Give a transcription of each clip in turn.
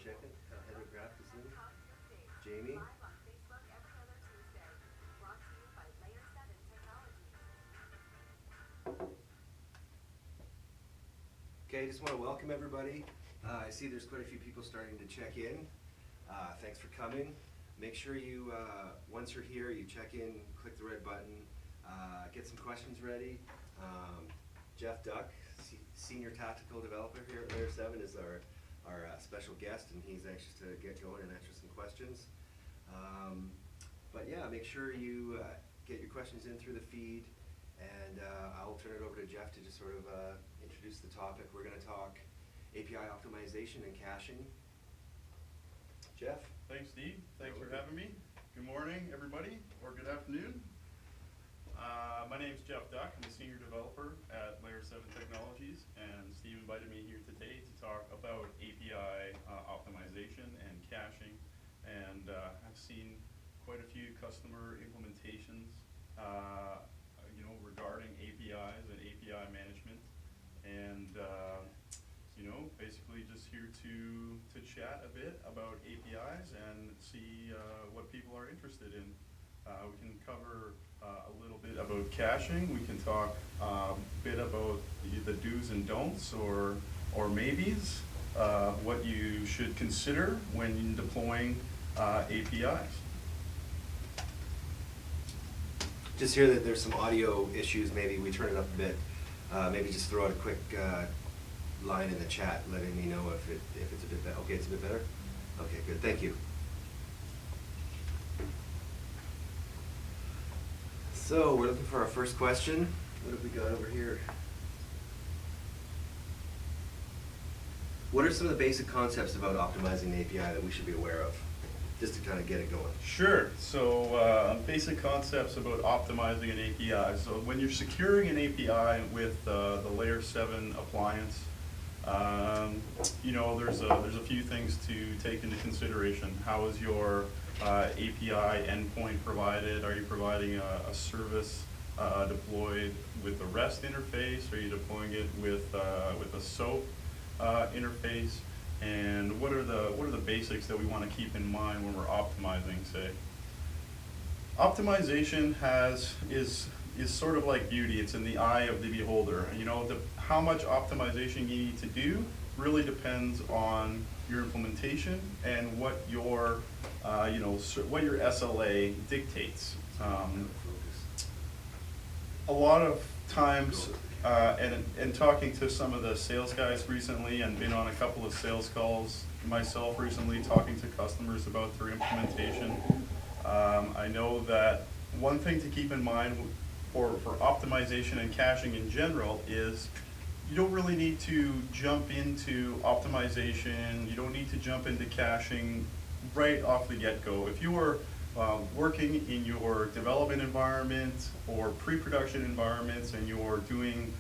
checking. Heather Graff is in. Jamie. Okay, just want to welcome everybody. I see there's quite a few people starting to check in. Thanks for coming. Make sure you, once you're here, you check in, click the red button, get some questions ready. Geoff Duck, Senior Tactical Developer here at Layer 7 is our special guest, and he's anxious to get going and answer some questions. But yeah, make sure you get your questions in through the feed, and I'll turn it over to Geoff to just sort of introduce the topic. We're going to talk API optimization and caching. Geoff? Thanks, Steve. Thanks for having me. Good morning, everybody, or good afternoon. My name is Geoff Duck. I'm a senior developer at Layer 7 Technologies, and Steve invited me here today to talk about API optimization and caching. And I've seen quite a few customer implementations, regarding APIs and API management, and basically just here to chat a bit about APIs and see what people are interested in. We can cover a little bit about caching. We can talk a bit about the do's and don'ts or maybes, what you should consider when deploying APIs. Just hear that there's some audio issues. Maybe we turn it up a bit. Maybe just throw out a quick line in the chat letting me know if it's a bit better. Okay, it's a bit better? Okay, good. Thank you. So we're looking for our first question. What have we got over here? What are some of the basic concepts about optimizing the API that we should be aware of, just to kind of get it going? Sure. So basic concepts about optimizing an API. So when you're securing an API with the Layer 7 appliance, there's a few things to take into consideration. How is your API endpoint provided? Are you providing a service deployed with the REST interface? Are you deploying it with a SOAP interface? And what are the basics that we want to keep in mind when we're optimizing, say? Optimization is sort of like beauty. It's in the eye of the beholder. How much optimization you need to do really depends on your implementation and what your what your SLA dictates. A lot of times, and talking to some of the sales guys recently, and been on a couple of sales calls myself recently, talking to customers about their implementation, I know that one thing to keep in mind for optimization and caching in general is you don't really need to jump into optimization. You don't need to jump into caching right off the get-go. If you are working in your development environment or pre-production environments, and you're doing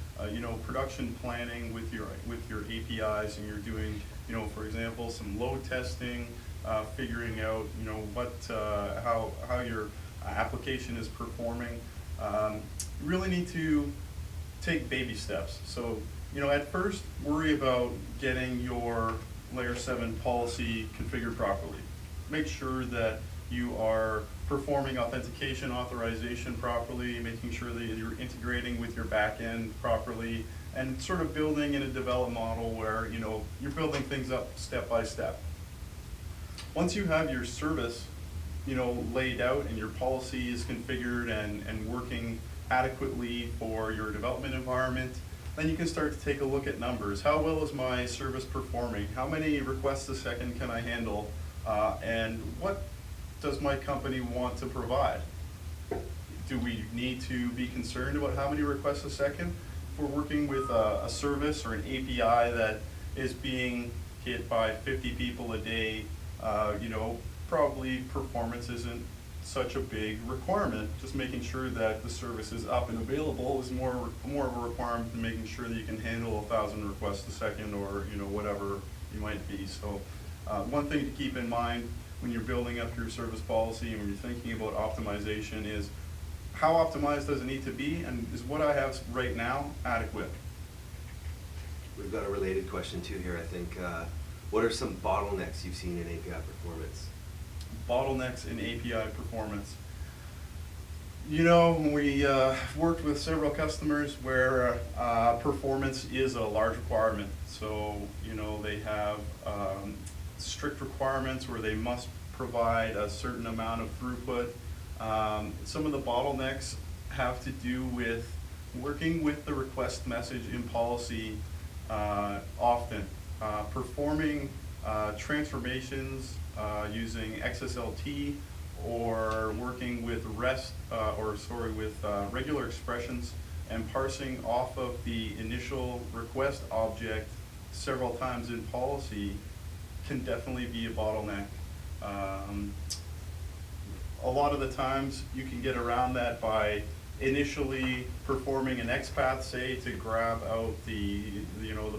production planning with your APIs, and you're doing for example some load testing, figuring out how your application is performing, you really need to take baby steps. So at first, worry about getting your Layer 7 policy configured properly. Make sure that you are performing authentication authorization properly, making sure that you're integrating with your backend properly, and sort of building in a development model where you're building things up step by step. Once you have your service laid out and your policy is configured and working adequately for your development environment, then you can start to take a look at numbers. How well is my service performing? How many requests a second can I handle? And what does my company want to provide? Do we need to be concerned about how many requests a second? If we're working with a service or an API that is being hit by 50 people a day, probably performance isn't such a big requirement. Just making sure that the service is up and available is more of a requirement than making sure that you can handle 1,000 requests a second, or whatever you might be. So one thing to keep in mind when you're building up your service policy and when you're thinking about optimization is, how optimized does it need to be, and is what I have right now adequate? We've got a related question too here, I think. what are some bottlenecks you've seen in API performance? Bottlenecks in API performance. You know, we worked with several customers where performance is a large requirement. So, you know, they have strict requirements where they must provide a certain amount of throughput. Some of the bottlenecks have to do with working with the request message in policy often, performing transformations using XSLT, or working with regular expressions and parsing off of the initial request object several times in policy can definitely be a bottleneck. A lot of the times you can get around that by initially performing an XPath, say, to grab out the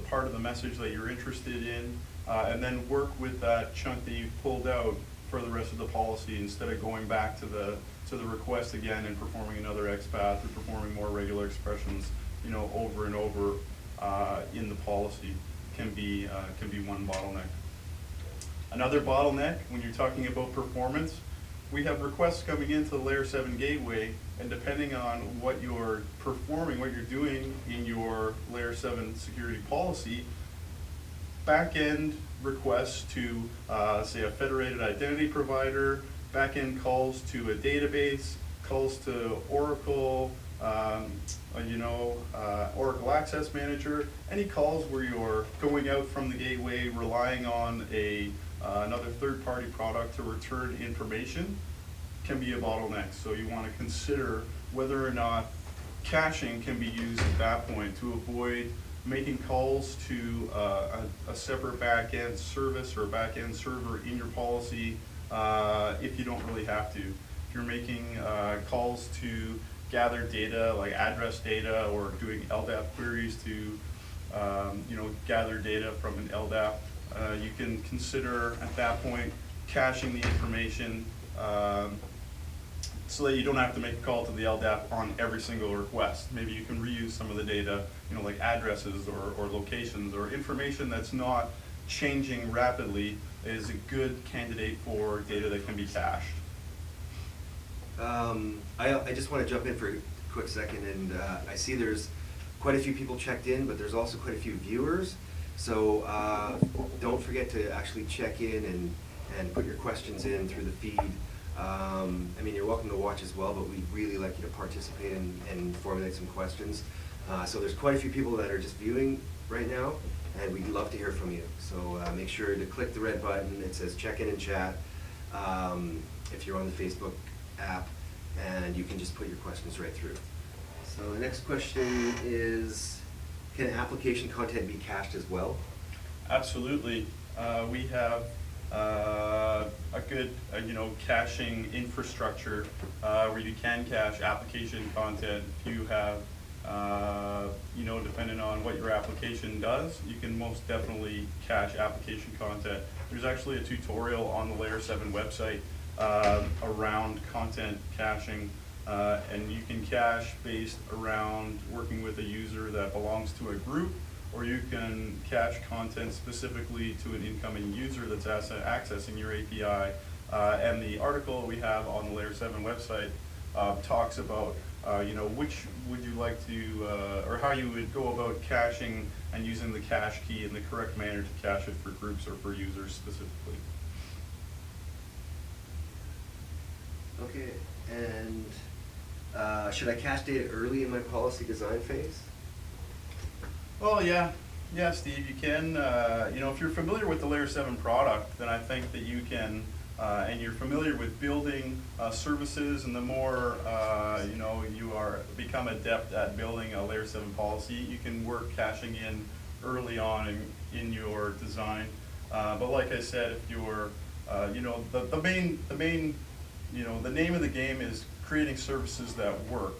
part of the message that you're interested in, and then work with that chunk that you've pulled out for the rest of the policy, instead of going back to the request again and performing another XPath or performing more regular expressions, you know, over and over in the policy can be one bottleneck. Another bottleneck when you're talking about performance, we have requests coming into the Layer 7 gateway, and depending on what you're performing, what you're doing in your Layer 7 security policy, back-end requests to, say, a federated identity provider, back-end calls to a database, calls to Oracle, Oracle Access Manager, any calls where you're going out from the gateway relying on another third-party product to return information can be a bottleneck. So you want to consider whether or not caching can be used at that point to avoid making calls to a separate back-end service or a back-end server in your policy if you don't really have to. If you're making calls to gather data like address data, or doing LDAP queries to gather data from an LDAP, you can consider at that point caching the information so that you don't have to make a call to the LDAP on every single request. Maybe you can reuse some of the data, like addresses or locations, or information that's not changing rapidly is a good candidate for data that can be cached. I just want to jump in for a quick second, and I see there's quite a few people checked in, but there's also quite a few viewers. So don't forget to actually check in and put your questions in through the feed. I mean, you're welcome to watch as well, but we'd really like you to participate and formulate some questions. So there's quite a few people that are just viewing right now, and we'd love to hear from you. So make sure to click the red button. It says check in and chat if you're on the Facebook app, and you can just put your questions right through. So the next question is, can application content be cached as well? Absolutely. We have a good caching infrastructure where you can cache application content. If you have depending on what your application does, you can most definitely cache application content. There's actually a tutorial on the Layer 7 website around content caching, and you can cache based around working with a user that belongs to a group, or you can cache content specifically to an incoming user that's accessing your API. And the article we have on the Layer 7 website talks about which would you like to, or how you would go about caching and using the cache key in the correct manner to cache it for groups or for users specifically. Okay, and should I cache data early in my policy design phase? Well, yeah, Steve, you can. If you're familiar with the Layer 7 product, then I think that you can, and you're familiar with building services, and the more you become adept at building a Layer 7 policy, you can work caching in early on in your design. But like I said, if you're, the name of the game is creating services that work.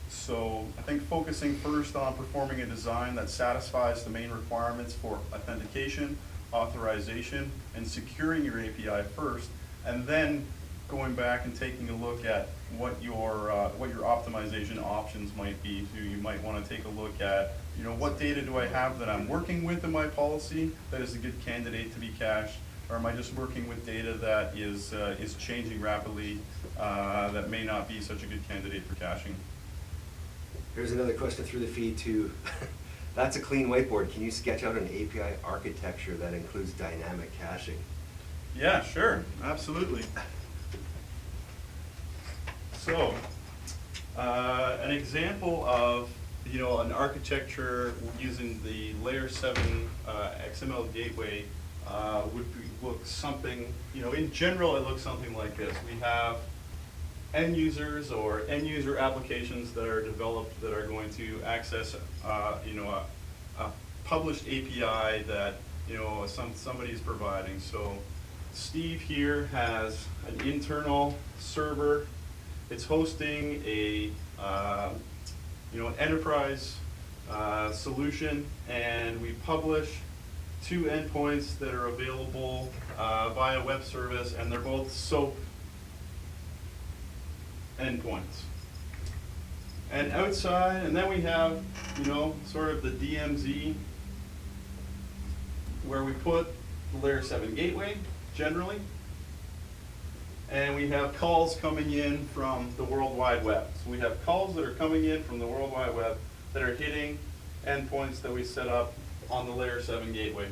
So I think focusing first on performing a design that satisfies the main requirements for authentication, authorization, and securing your API first, and then going back and taking a look at what your optimization options might be. So you might want to take a look at, what data do I have that I'm working with in my policy that is a good candidate to be cached, or am I just working with data that is changing rapidly, that may not be such a good candidate for caching? Here's another question through the feed too. That's a clean whiteboard. Can you sketch out an API architecture that includes dynamic caching? Yeah, sure, absolutely. So, an example of an architecture using the layer 7 XML gateway look something, in general it looks something like this. We have end users or end user applications that are developed that are going to access a published API that somebody's providing. So Steve here has an internal server. It's hosting an enterprise solution, and we publish 2 endpoints that are available via web service, and they're both SOAP endpoints. And outside, and then we have, sort of the DMZ, where we put the layer 7 gateway, generally. And we have calls coming in from the World Wide Web. So we have calls that are coming in from the World Wide Web that are hitting endpoints that we set up on the layer 7 gateway.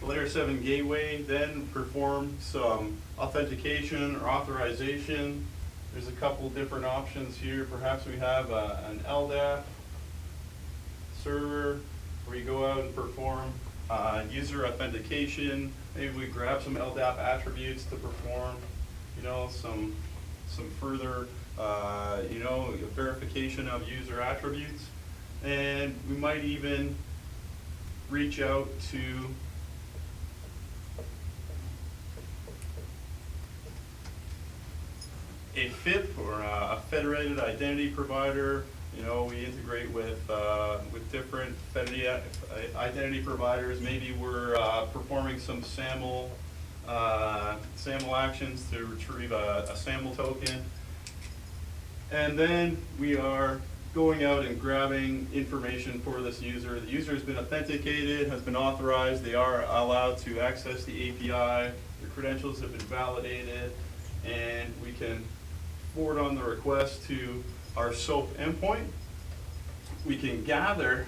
The layer 7 gateway then performs some authentication or authorization. There's a couple different options here. Perhaps we have an LDAP server where you go out and perform user authentication. Maybe we grab some LDAP attributes to perform, some further, verification of user attributes. And we might even reach out to a FIP or a federated identity provider. We integrate with different federated identity providers. Maybe we're performing some SAML actions to retrieve a SAML token. And then we are going out and grabbing information for this user. The user has been authenticated, has been authorized. They are allowed to access the API. The credentials have been validated, and we can forward on the request to our SOAP endpoint. We can gather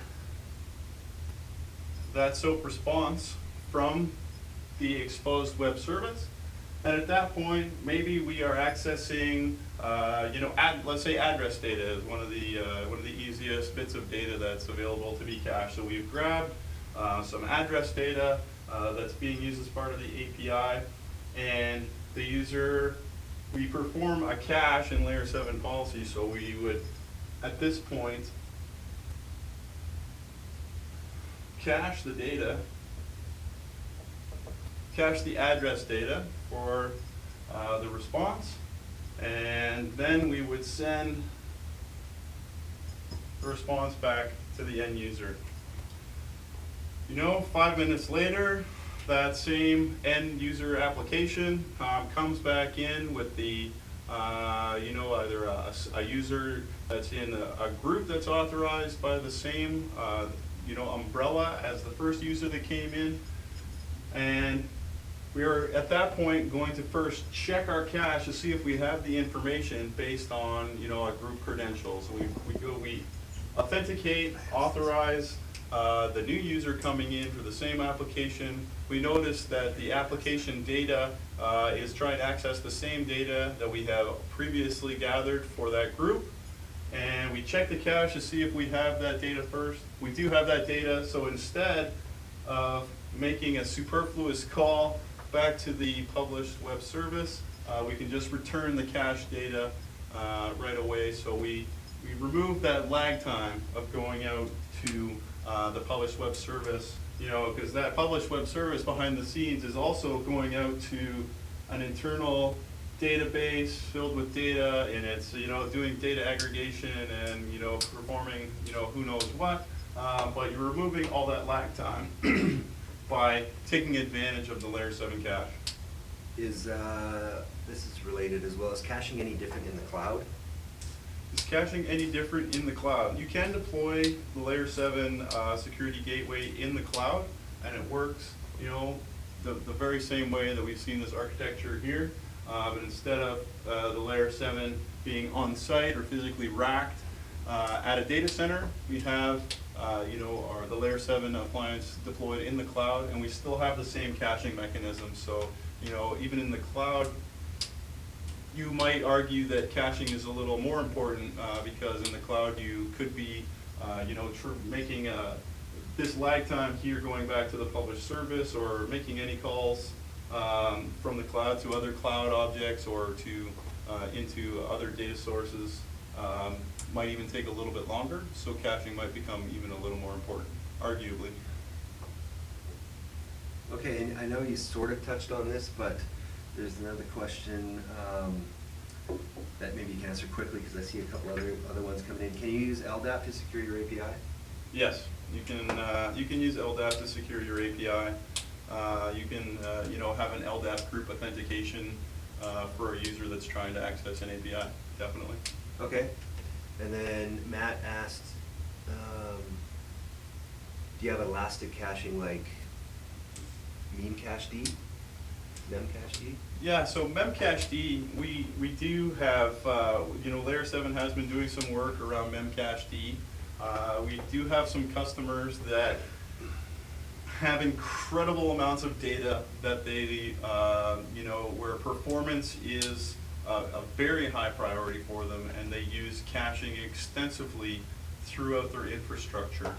that SOAP response from the exposed web service, and at that point, maybe we are accessing, let's say address data is one of the easiest bits of data that's available to be cached. So we've grabbed some address data that's being used as part of the API, and the user. We perform a cache in layer 7 policy, so we would, at this point, cache the data, cache the address data for the response, and then we would send the response back to the end user. 5 minutes later, that same end user application comes back in with the, either a user that's in a group that's authorized by the same, umbrella as the first user that came in. And we are at that point going to first check our cache to see if we have the information based on, a group credentials. We authenticate, authorize the new user coming in for the same application. We notice that the application data is trying to access the same data that we have previously gathered for that group. And we check the cache to see if we have that data first. We do have that data, so instead of making a superfluous call back to the published web service, we can just return the cache data right away. So we remove that lag time of going out to the published web service, because that published web service behind the scenes is also going out to an internal database filled with data, and it's doing data aggregation and performing who knows what, but you're removing all that lag time by taking advantage of the layer 7 cache. Is, this is related as well, is caching any different in the cloud? Is caching any different in the cloud? You can deploy the layer 7 security gateway in the cloud, and it works, you know, the very same way that we've seen this architecture here. But instead of the layer 7 being on site or physically racked at a data center, we have you know, the layer 7 appliance deployed in the cloud, and we still have the same caching mechanism. So, you know, even in the cloud, you might argue that caching is a little more important because in the cloud you could be, you know, making this lag time here going back to the published service, or making any calls from the cloud to other cloud objects or to into other data sources might even take a little bit longer. So caching might become even a little more important, arguably. Okay, and I know you sort of touched on this, but there's another question that maybe you can answer quickly, because I see a couple other ones coming in. Can you use LDAP to secure your API? Yes, you can use LDAP to secure your API. You can you know, have an LDAP group authentication for a user that's trying to access an API. Definitely. Okay, and then Matt asked, do you have elastic caching like memcached, memcached? Yeah, so memcached, we do have, you know, layer 7 has been doing some work around memcached. We do have some customers that have incredible amounts of data that they, you know, where performance is a very high priority for them, and they use caching extensively throughout their infrastructure.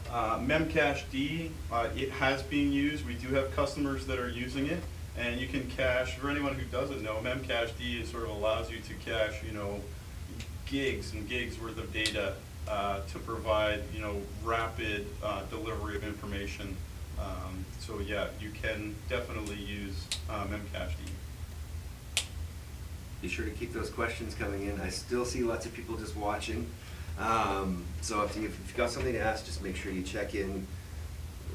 Memcached, it has been used. We do have customers that are using it, and you can cache, for anyone who doesn't know, memcached is sort of allows you to cache, you know, gigs and gigs worth of data to provide, you know, rapid delivery of information. So yeah, you can definitely use memcached. Be sure to keep those questions coming in. I still see lots of people just watching. So if you've got something to ask, just make sure you check in,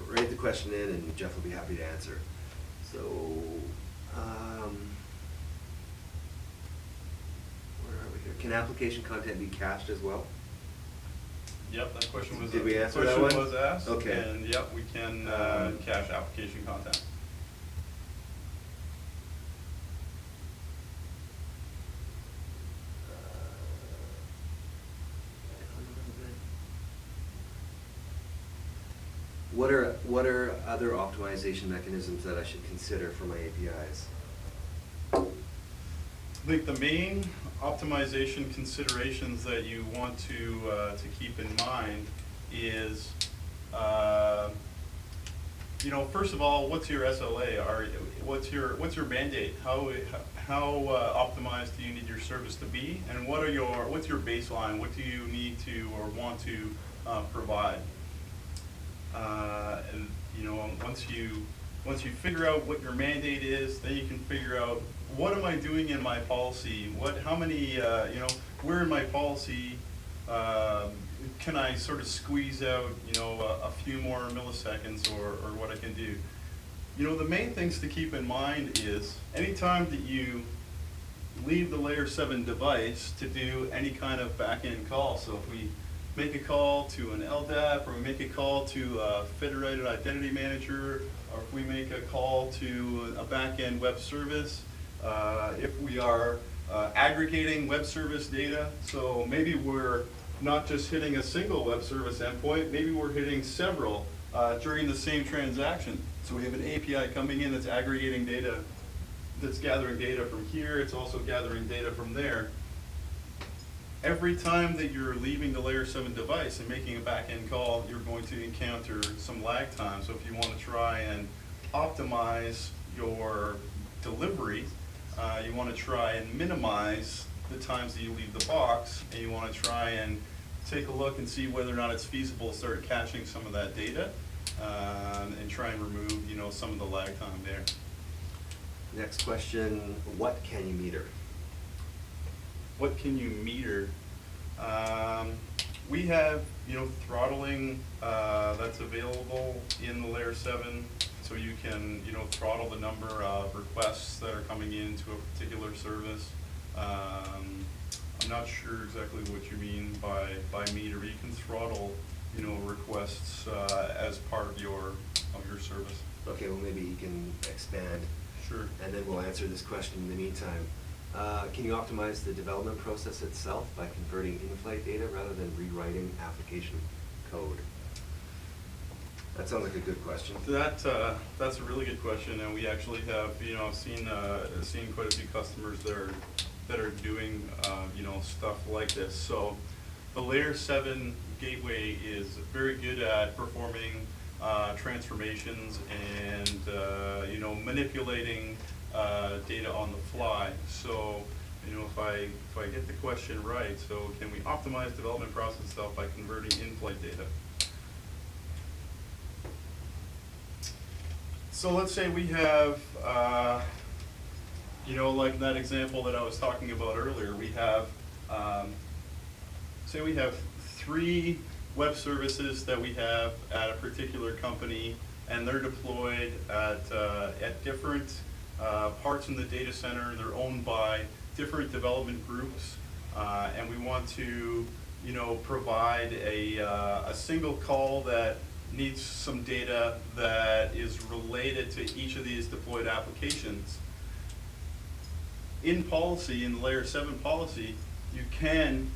write the question in, and Geoff will be happy to answer. So, where are we here? Can application content be cached as well? Yep, that question was, Did we answer that one? was asked. Okay. And yep, we can cache application content. What are other optimization mechanisms that I should consider for my APIs? I think the main optimization considerations that you want to keep in mind is, you know, first of all, what's your SLA? What's your mandate? How optimized do you need your service to be? And what's your baseline? What do you need to or want to provide? And you know, once you figure out what your mandate is, then you can figure out, what am I doing in my policy? How many, you know, where in my policy can I sort of squeeze out, you know, a few more milliseconds, or what I can do? You know, the main things to keep in mind is, anytime that you leave the layer 7 device to do any kind of back-end call, so if we make a call to an LDAP, or we make a call to a federated identity manager, or if we make a call to a back-end web service, if we are aggregating web service data, so maybe we're not just hitting a single web service endpoint, maybe we're hitting several during the same transaction. So we have an API coming in that's aggregating data, that's gathering data from here, it's also gathering data from there. Every time that you're leaving the layer 7 device and making a back-end call, you're going to encounter some lag time. So if you want to try and optimize your delivery, you want to try and minimize the times that you leave the box, and you want to try and take a look and see whether or not it's feasible to start caching some of that data, and try and remove, you know, some of the lag time there. Next question, what can you meter? What can you meter? We have, you know, throttling that's available in the layer 7 So you can, throttle the number of requests that are coming into a particular service. I'm not sure exactly what you mean by meter. You can throttle, requests as part of your service. Okay, well maybe you can expand. Sure. And then we'll answer this question in the meantime. Can you optimize the development process itself by converting in-flight data rather than rewriting application code? That sounds like a good question. That's a really good question, and we actually have, I've seen quite a few customers that are doing, stuff like this. So the Layer 7 gateway is very good at performing transformations and, manipulating data on the fly. So, if I get the question right, so can we optimize development process itself by converting in-flight data? So let's say we have, like that example that I was talking about earlier, we have, say we have 3 web services that we have at a particular company, and they're deployed at different parts in the data center. They're owned by different development groups, and we want to, provide a single call that needs some data that is related to each of these deployed applications. In policy, in Layer 7 policy, you can,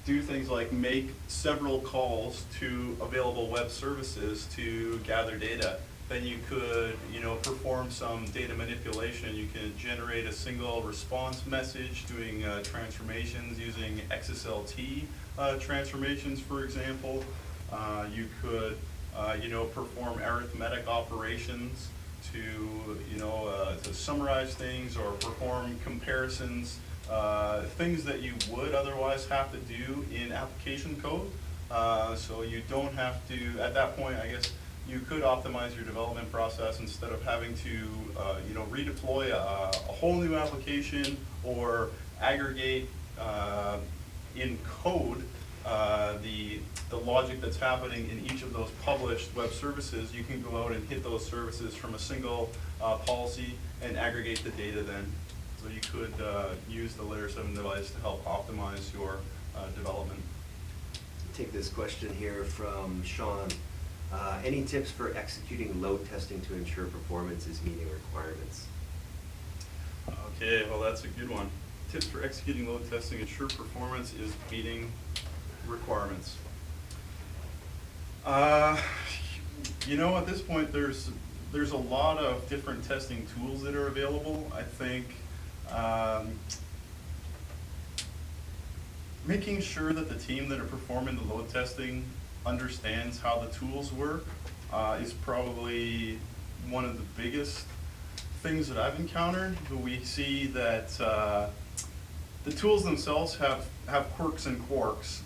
do things like make several calls to available web services to gather data. Then you could, perform some data manipulation. You can generate a single response message doing transformations using XSLT transformations, for example. You could, perform arithmetic operations to summarize things or perform comparisons, things that you would otherwise have to do in application code. So you don't have to, at that point, I guess, you could optimize your development process instead of having to, redeploy a whole new application or aggregate in code the logic that's happening in each of those published web services. You can go out and hit those services from a single policy and aggregate the data then. So you could use the Layer 7 device to help optimize your development. Take this question here from Sean. Any tips for executing load testing to ensure performance is meeting requirements? Okay, well that's a good one. Tips for executing load testing, ensure performance is meeting requirements. At this point there's a lot of different testing tools that are available. I think making sure that the team that are performing the load testing understands how the tools work is probably one of the biggest things that I've encountered. We see that the tools themselves have quirks and quarks,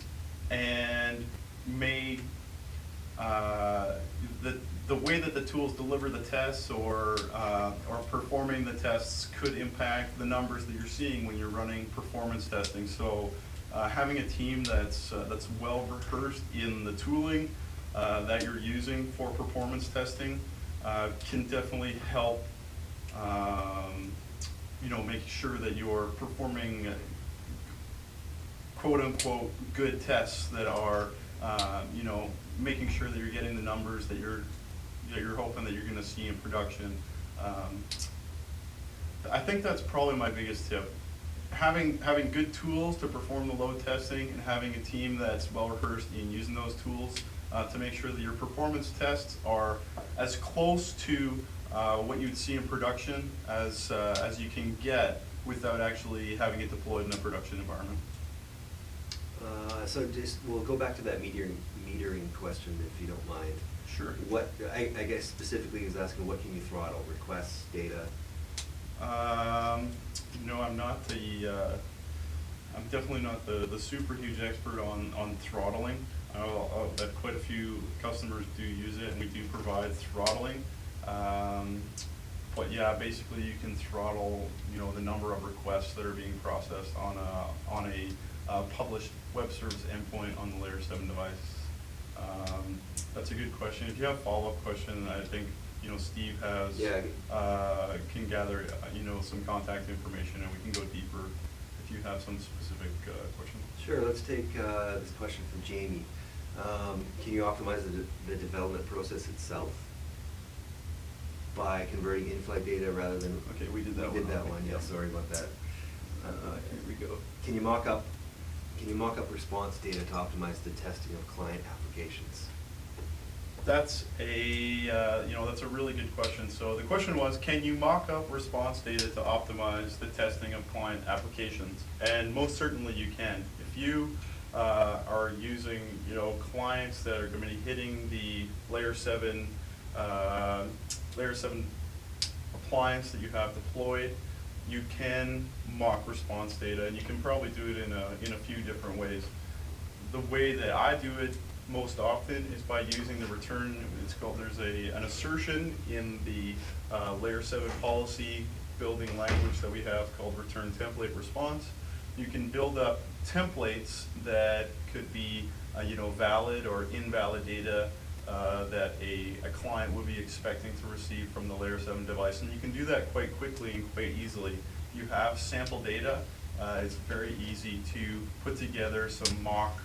and may the way that the tools deliver the tests or performing the tests could impact the numbers that you're seeing when you're running performance testing. So having a team that's well rehearsed in the tooling that you're using for performance testing can definitely help make sure that you're performing quote-unquote good tests that are making sure that you're getting the numbers that you're hoping that you're going to see in production. I think that's probably my biggest tip. Having good tools to perform the load testing and having a team that's well rehearsed in using those tools to make sure that your performance tests are as close to what you'd see in production as you can get without actually having it deployed in a production environment. So we'll go back to that metering question, if you don't mind. Sure. What I guess specifically is asking, what can you throttle? Requests, data? I'm not I'm definitely not the super huge expert on throttling. That quite a few customers do use it, and we do provide throttling. But yeah, basically you can throttle, the number of requests that are being processed on a published web service endpoint on the Layer 7 device. That's a good question. If you have a follow-up question, I think, Steve has, Yeah. can gather, some contact information, and we can go deeper if you have some specific question. Sure, let's take this question from Jamie. Can you optimize the development process itself by converting in-flight data rather than... Okay, we did that one. We did that one, yeah, sorry about that. Here we go. Can you mock up response data to optimize the testing of client applications? That's that's a really good question. So the question was, can you mock up response data to optimize the testing of client applications? And most certainly you can. If you are using, clients that are going to be hitting the layer 7 appliance that you have deployed, you can mock response data, and you can probably do it in a few different ways. The way that I do it most often is by using the return. There's an assertion in the layer 7 policy building language that we have called return template response. You can build up templates that could be valid or invalid data that a client would be expecting to receive from the layer 7 device, and you can do that quite quickly and quite easily. You have sample data. It's very easy to put together some mock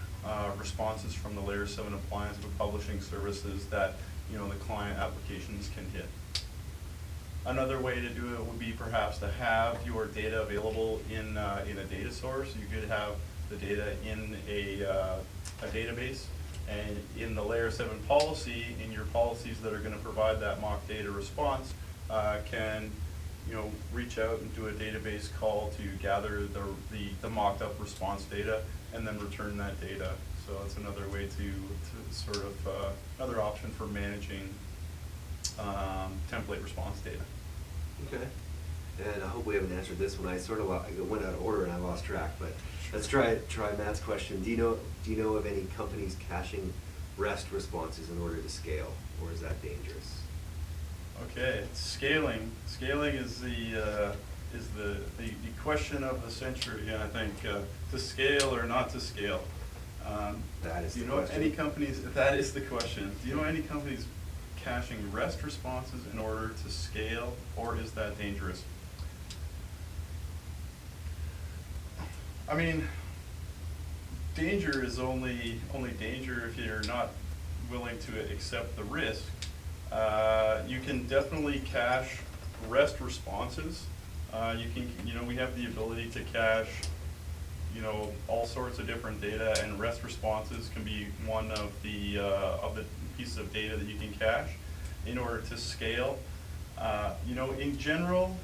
responses from the layer 7 appliance with publishing services that the client applications can hit. Another way to do it would be perhaps to have your data available in a data source. You could have the data in a database, and in the layer 7 policy, in your policies that are going to provide that mock data response, can reach out and do a database call to gather the mocked up response data and then return that data. So that's another way to sort of another option for managing template response data. Okay. And I hope we haven't answered this one. I went out of order and I lost track, but let's try Matt's question. Do you know of any companies caching REST responses in order to scale, or is that dangerous? Okay, scaling. Scaling is the question of the century, I think. To scale or not to scale. That is do you the know question. any companies? That is the question. Do you know any companies caching REST responses in order to scale, or is that dangerous? I mean, danger is only danger if you're not willing to accept the risk. You can definitely cache REST responses. We have the ability to cache, all sorts of different data, and REST responses can be one of the pieces of data that you can cache in order to scale. In general,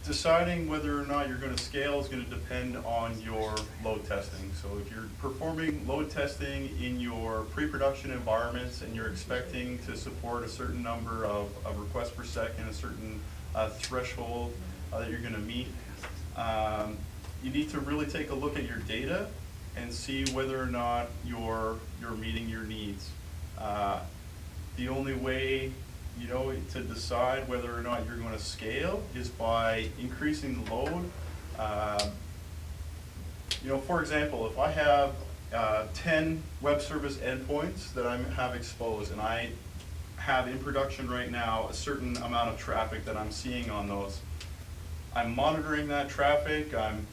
deciding whether or not you're going to scale is going to depend on your load testing. So if you're performing load testing in your pre-production environments and you're expecting to support a certain number of requests per second, a certain threshold that you're going to meet, you need to really take a look at your data and see whether or not you're meeting your needs. The only way to decide whether or not you're going to scale is by increasing the load. For example, if I have 10 web service endpoints that I have exposed, and I have in production right now a certain amount of traffic that I'm seeing on those, I'm monitoring that traffic. I'm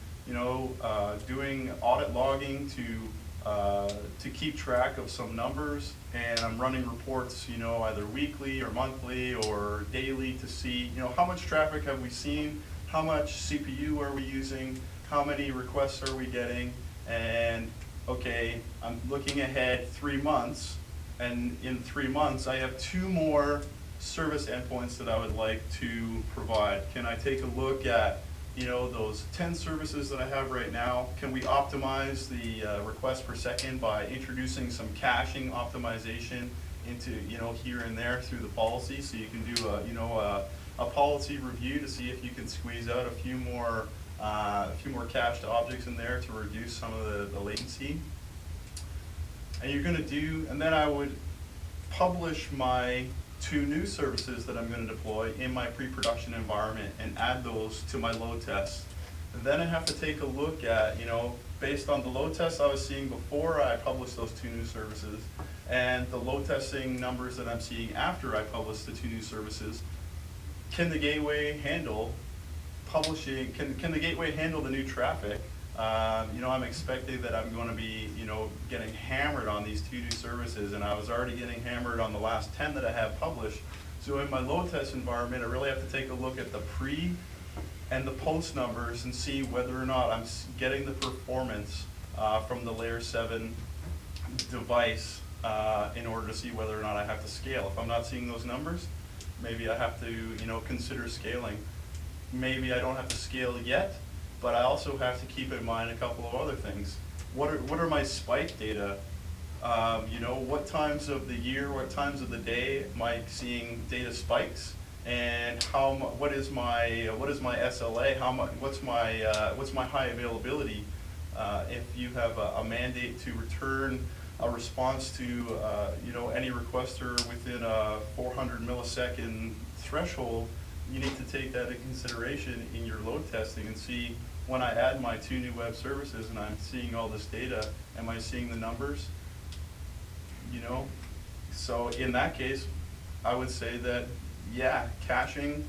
doing audit logging to keep track of some numbers, and I'm running reports, either weekly or monthly or daily to see, how much traffic have we seen, how much CPU are we using, how many requests are we getting, and okay, I'm looking ahead 3 months, and in 3 months I have 2 more service endpoints that I would like to provide. Can I take a look at those 10 services that I have right now? Can we optimize the request per second by introducing some caching optimization into here and there through the policy? So you can do a policy review to see if you can squeeze out a few more cached objects in there to reduce some of the latency. And then I would publish my 2 new services that I'm going to deploy in my pre-production environment and add those to my load test. Then I have to take a look at, based on the load tests I was seeing before I published those 2 new services, and the load testing numbers that I'm seeing after I publish the 2 new services, can the gateway handle publishing, can the gateway handle the new traffic? I'm expecting that I'm going to be, getting hammered on these 2 new services, and I was already getting hammered on the last 10 that I have published. So in my load test environment, I really have to take a look at the pre and the post numbers and see whether or not I'm getting the performance from the layer 7 device in order to see whether or not I have to scale. If I'm not seeing those numbers, maybe I have to, consider scaling. Maybe I don't have to scale yet, but I also have to keep in mind a couple of other things. What are my spike data? What times of the year, what times of the day am I seeing data spikes? And what is my SLA? What's my high availability? If you have a mandate to return a response to any requester within a 400 millisecond threshold, you need to take that into consideration in your load testing and see, when I add my 2 new web services and I'm seeing all this data, am I seeing the numbers? So in that case, I would say that, yeah, caching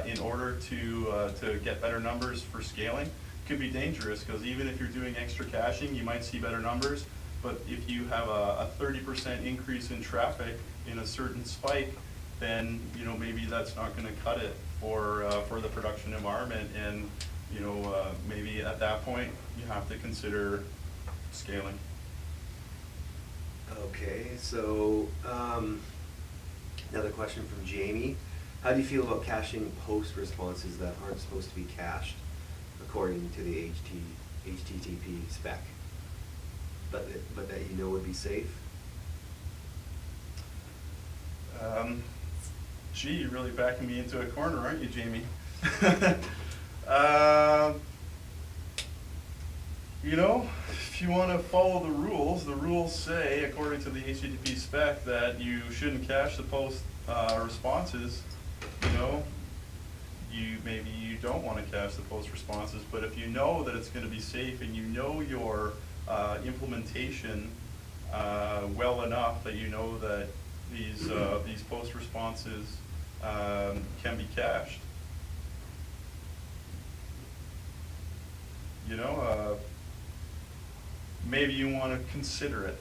in order to get better numbers for scaling could be dangerous, because even if you're doing extra caching, you might see better numbers, but if you have a 30% increase in traffic in a certain spike, then maybe that's not going to cut it for the production environment, and maybe at that point you have to consider scaling. Okay, so another question from Jamie. How do you feel about caching post responses that aren't supposed to be cached according to the HTTP spec, but that would be safe? Gee, you're really backing me into a corner, aren't you, Jamie? If you want to follow the rules say, according to the HTTP spec, that you shouldn't cache the post responses. Maybe you don't want to cache the post responses, but if you know that it's going to be safe and you know your implementation well enough that you know that these post responses can be cached, maybe you want to consider it.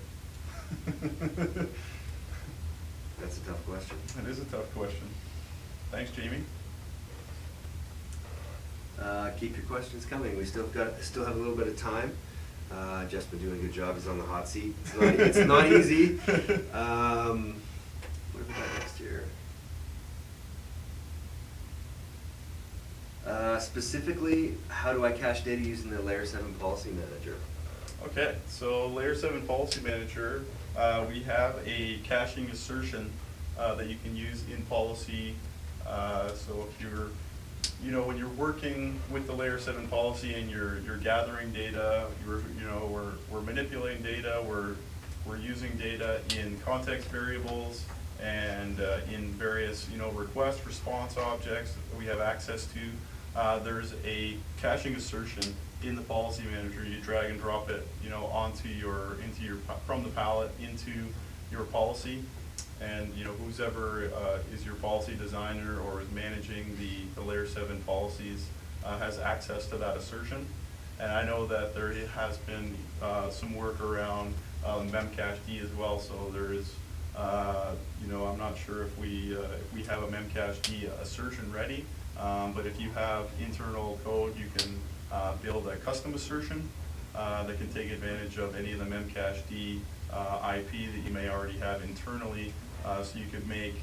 That's a tough question. It is a tough question. Thanks, Jamie. Keep your questions coming. We still have a little bit of time. Jeff's been doing a good job. He's on the hot seat. It's not easy. What have we got next here? Specifically, how do I cache data using the Layer 7 Policy Manager? Okay, so Layer 7 Policy Manager, we have a caching assertion that you can use in policy. So if you're, when you're working with the Layer 7 policy and you're gathering data, we're manipulating data, we're using data in context variables and in various, request response objects that we have access to. There's a caching assertion in the policy manager. You drag and drop it, from the palette into your policy, and whoever is your policy designer or is managing the Layer 7 policies has access to that assertion. And I know that there has been some work around memcached as well. So there is, I'm not sure if we have a memcached assertion ready, but if you have internal code, you can build a custom assertion that can take advantage of any of the memcached IP that you may already have internally, so you could make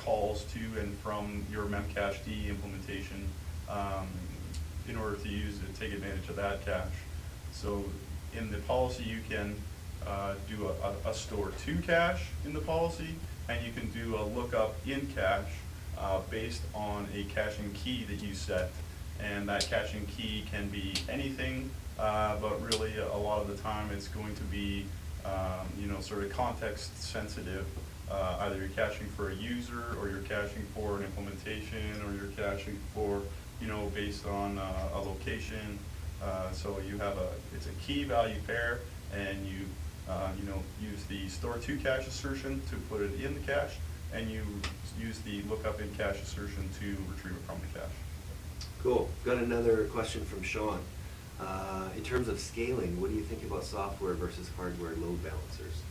calls to and from your memcached implementation in order to take advantage of that cache. So in the policy, you can do a store to cache in the policy, and you can do a lookup in cache based on a caching key that you set. And that caching key can be anything, but really a lot of the time it's going to be sort of context sensitive. Either you're caching for a user, or you're caching for an implementation, or you're caching for you know, based on a location. So you have it's a key value pair, and you use the store to cache assertion to put it in the cache, and you use the lookup in cache assertion to retrieve it from the cache. Cool. Got another question from Sean. In terms of scaling, what do you think about software versus hardware load balancers?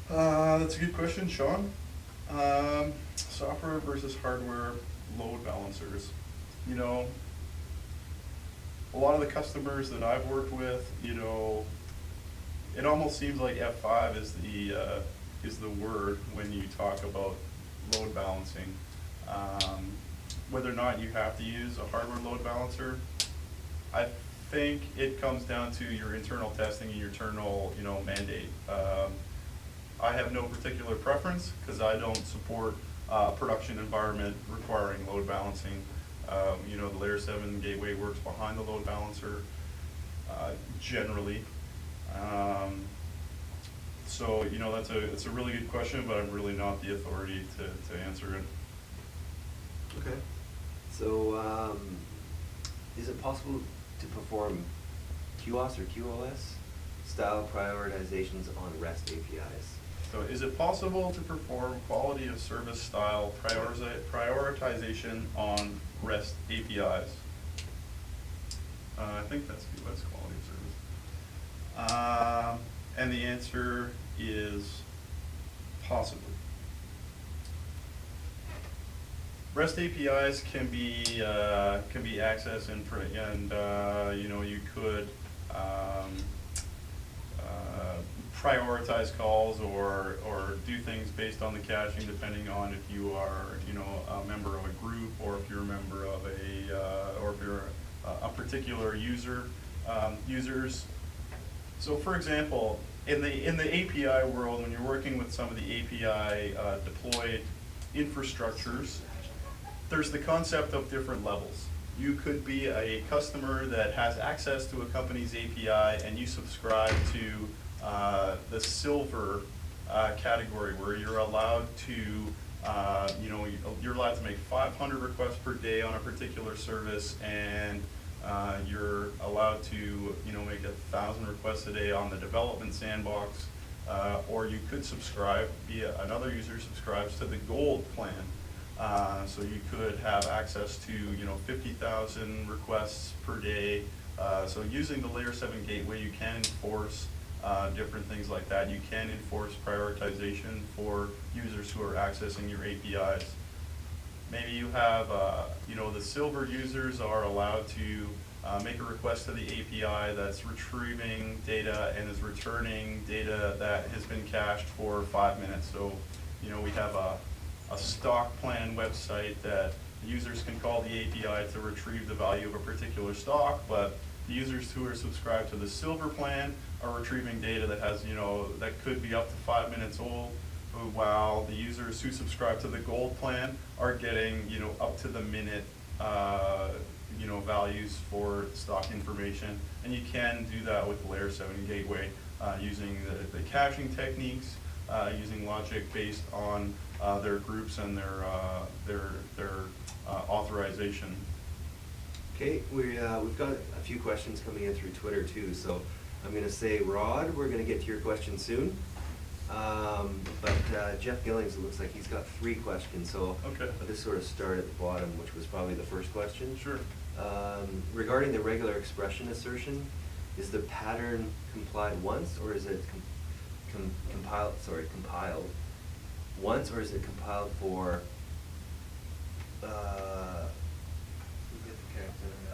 That's a good question, Sean. Software versus hardware load balancers. You know, a lot of the customers that I've worked with, you know, it almost seems like F5 is the word when you talk about load balancing. Whether or not you have to use a hardware load balancer, I think it comes down to your internal testing and your internal, you know, mandate. I have no particular preference because I don't support a production environment requiring load balancing. You know, the layer 7 gateway works behind the load balancer generally. So, you know, it's a really good question, but I'm really not the authority to answer it. Okay. So, is it possible to perform QoS or QoS style prioritizations on REST APIs? So is it possible to perform quality of service style prioritization on REST APIs? I think that's quality of service. And the answer is possibly. REST APIs can be accessed and you know, you could prioritize calls or do things based on the caching, depending on if you are, you know, a member of a group, or if you're a member of or if you're a particular users. So, for example, in the API world, when you're working with some of the API deployed infrastructures, there's the concept of different levels. You could be a customer that has access to a company's API, and you subscribe to the silver category, where you're allowed to, you know, you're allowed to make 500 requests per day on a particular service, and you're allowed to, you know, make 1,000 requests a day on the development sandbox. Or you could subscribe, another user subscribes to the gold plan. So you could have access to, you know, 50,000 requests per day. So using the layer 7 gateway, you can enforce different things like that. You can enforce prioritization for users who are accessing your APIs. Maybe you have, you know, the silver users are allowed to make a request to the API that's retrieving data and is returning data that has been cached for 5 minutes. So, you know, we have a stock plan website that users can call the API to retrieve the value of a particular stock, but the users who are subscribed to the silver plan are retrieving data that has, you know, that could be up to 5 minutes old, while the users who subscribe to the gold plan are getting, you know, up to the minute, you know, values for stock information. And you can do that with the layer 7 gateway using the caching techniques, using logic based on their groups and their authorization. Okay, we've got a few questions coming in through Twitter too, so I'm going to say, Rod, we're going to get to your question soon. But Jeff Gillings, it looks like he's got 3 questions, so okay. I'll just sort of start at the bottom, which was probably the first question. Sure. Regarding the regular expression assertion, is the pattern complied once, or is it compiled once, or is it compiled for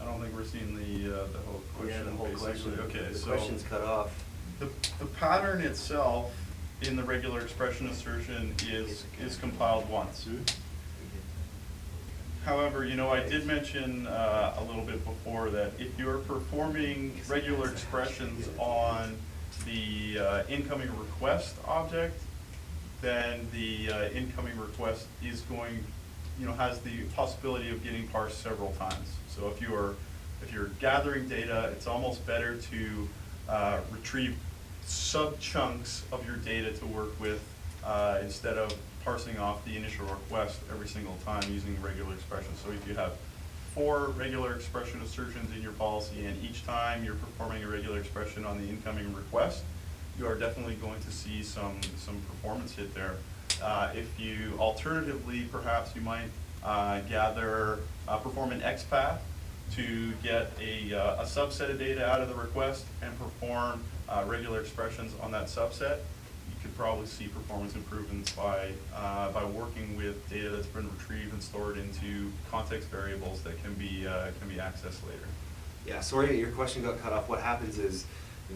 I don't think we're seeing the whole question. Yeah, the whole basically. question. Okay, the so question's cut off. The pattern itself in the regular expression assertion is compiled once. However, you know, I did mention a little bit before that if you're performing regular expressions on the incoming request object, then the incoming request is going, you know, has the possibility of getting parsed several times. So if you're gathering data, it's almost better to retrieve sub-chunks of your data to work with instead of parsing off the initial request every single time using regular expressions. So if you have 4 regular expression assertions in your policy, and each time you're performing a regular expression on the incoming request, you are definitely going to see some performance hit there. If you, alternatively, perhaps you might perform an XPath to get a subset of data out of the request and perform regular expressions on that subset. You could probably see performance improvements by working with data that's been retrieved and stored into context variables that can be accessed later. Yeah, sorry, your question got cut off. What happens is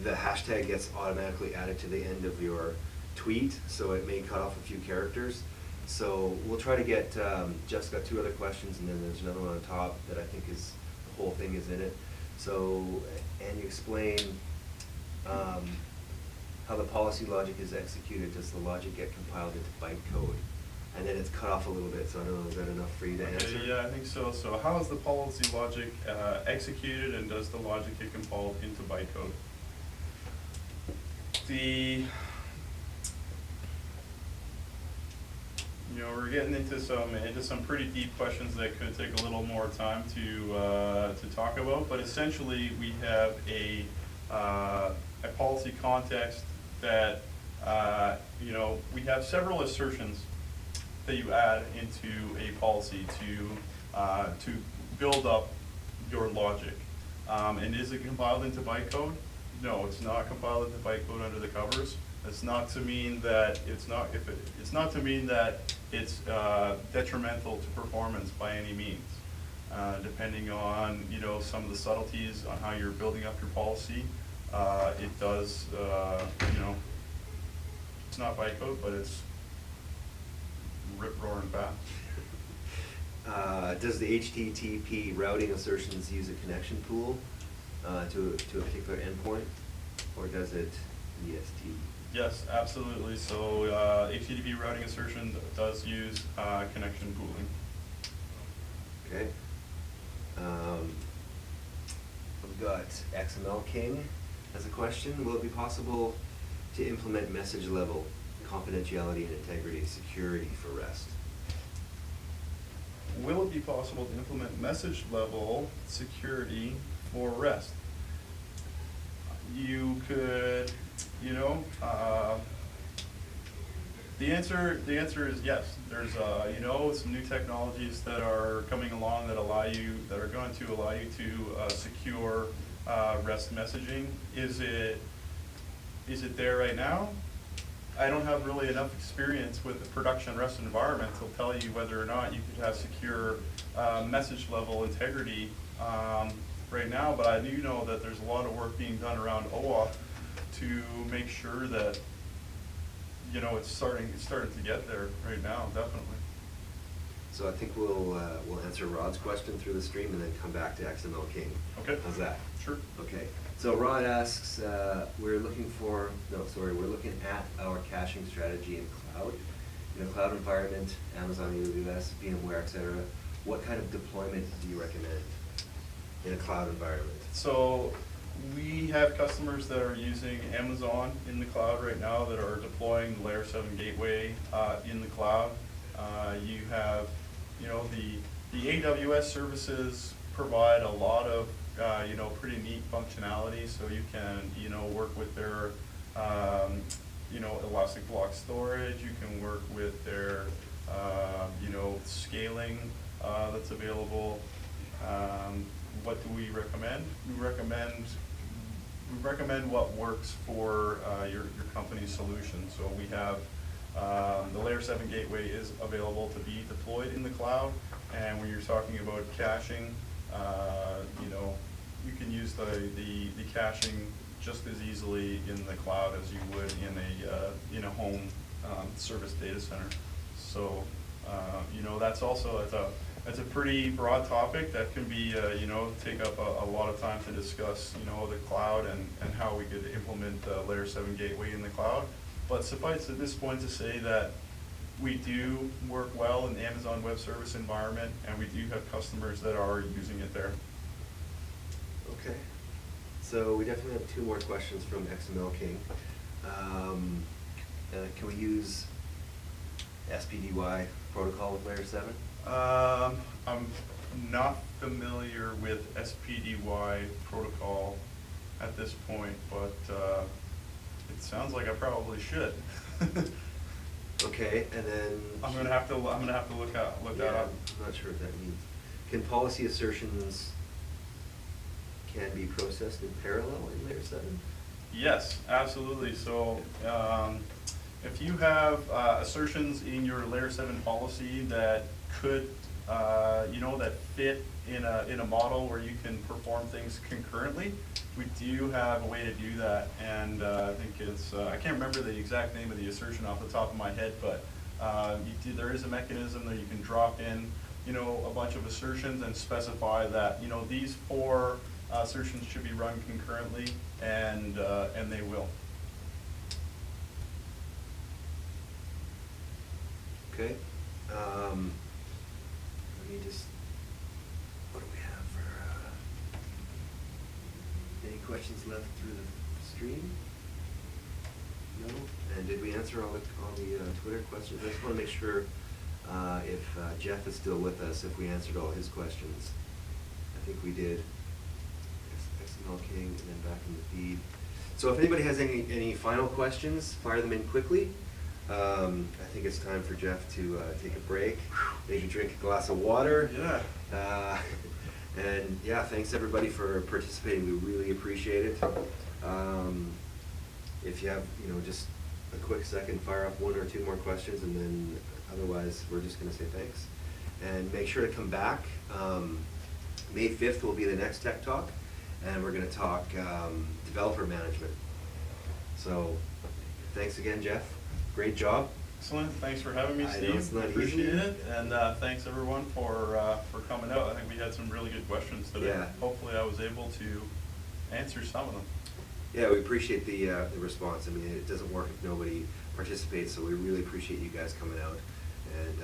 the hashtag gets automatically added to the end of your tweet, so it may cut off a few characters. So we'll try to get, Jeff's got 2 other questions, and then there's another one on top that I think is, the whole thing is in it. So, and you explain how the policy logic is executed. Does the logic get compiled into bytecode? And then it's cut off a little bit, so I don't know, is that enough for you to answer? Okay, yeah, I think so. So how is the policy logic executed, and does the logic get compiled into bytecode? We're getting into some pretty deep questions that could take a little more time to talk about. But essentially, we have a policy context that we have several assertions that you add into a policy to build up your logic. And is it compiled into bytecode? No, it's not compiled into bytecode under the covers. It's not to mean that it's not to mean that it's detrimental to performance by any means. Depending on some of the subtleties on how you're building up your policy, it does it's not bytecode, but it's rip roaring fast. Does the HTTP routing assertions use a connection pool to a particular endpoint, or does it EST? Yes, absolutely. So HTTP routing assertion does use connection pooling. Okay. We've got XML King as a question. Will it be possible to implement message level confidentiality and integrity security for REST? Will it be possible to implement message level security for REST? You could, the answer is yes. There's some new technologies that are coming along that are going to allow you to secure REST messaging. Is it there right now? I don't have really enough experience with the production REST environment to tell you whether or not you could have secure message level integrity right now, but I do know that there's a lot of work being done around OAuth to make sure that it's starting to get there right now, definitely. So I think we'll answer Rod's question through the stream and then come back to XML King. Okay. How's that? Sure. Okay. So Rod asks, we're looking at our caching strategy in cloud. In a cloud environment, Amazon AWS, VMware, etc. What kind of deployment do you recommend in a cloud environment? So we have customers that are using Amazon in the cloud right now that are deploying the Layer 7 gateway in the cloud. You have, the AWS services provide a lot of, pretty neat functionality. So you can, work with their, elastic block storage. You can work with their, scaling that's available. What do we recommend? We recommend what works for your company's solution. So we have the Layer 7 gateway is available to be deployed in the cloud, and when you're talking about caching, you can use the caching just as easily in the cloud as you would in a home service data center. So that's also that's a pretty broad topic that can be take up a lot of time to discuss the cloud and how we could implement the Layer 7 gateway in the cloud. But suffice at this point to say that we do work well in the Amazon Web Service environment, and we do have customers that are using it there. Okay. So we definitely have 2 more questions from XML King. Can we use SPDY protocol with layer 7? I'm not familiar with SPDY protocol at this point, but it sounds like I probably should. Okay, and then I'm gonna have to look that up. I'm not sure what that means. Can policy assertions can be processed in parallel in layer 7? Yes, absolutely. So if you have assertions in your layer 7 policy that could, that fit in a model where you can perform things concurrently, we do have a way to do that. And I think it's, I can't remember the exact name of the assertion off the top of my head, but there is a mechanism that you can drop in, a bunch of assertions and specify that, these 4 assertions should be run concurrently, and they will. Okay. Let me just, what do we have for, any questions left through the stream? No? And did we answer all the Twitter questions? I just want to make sure if Geoff is still with us, if we answered all his questions. I think we did. XML King, and then back in the feed. So if anybody has any final questions, fire them in quickly. I think it's time for Geoff to take a break, maybe drink a glass of water. Yeah. And yeah, thanks everybody for participating. We really appreciate it. If you have, just a quick second, fire up 1 or 2 more questions, and then otherwise we're just going to say thanks. And make sure to come back. May 5th will be the next Tech Talk, and we're going to talk developer management. So thanks again, Geoff. Great job. Excellent. Thanks for having me, Steve. I know it's not Appreciate easy. it. And thanks everyone for coming out. I think we had some really good questions today. Yeah. Hopefully I was able to answer some of them. Yeah, we appreciate the response. I mean, it doesn't work if nobody participates, so we really appreciate you guys coming out and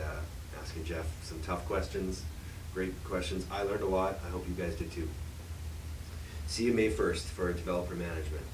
asking Geoff some tough questions, great questions. I learned a lot. I hope you guys did too. See you May 1st for developer management.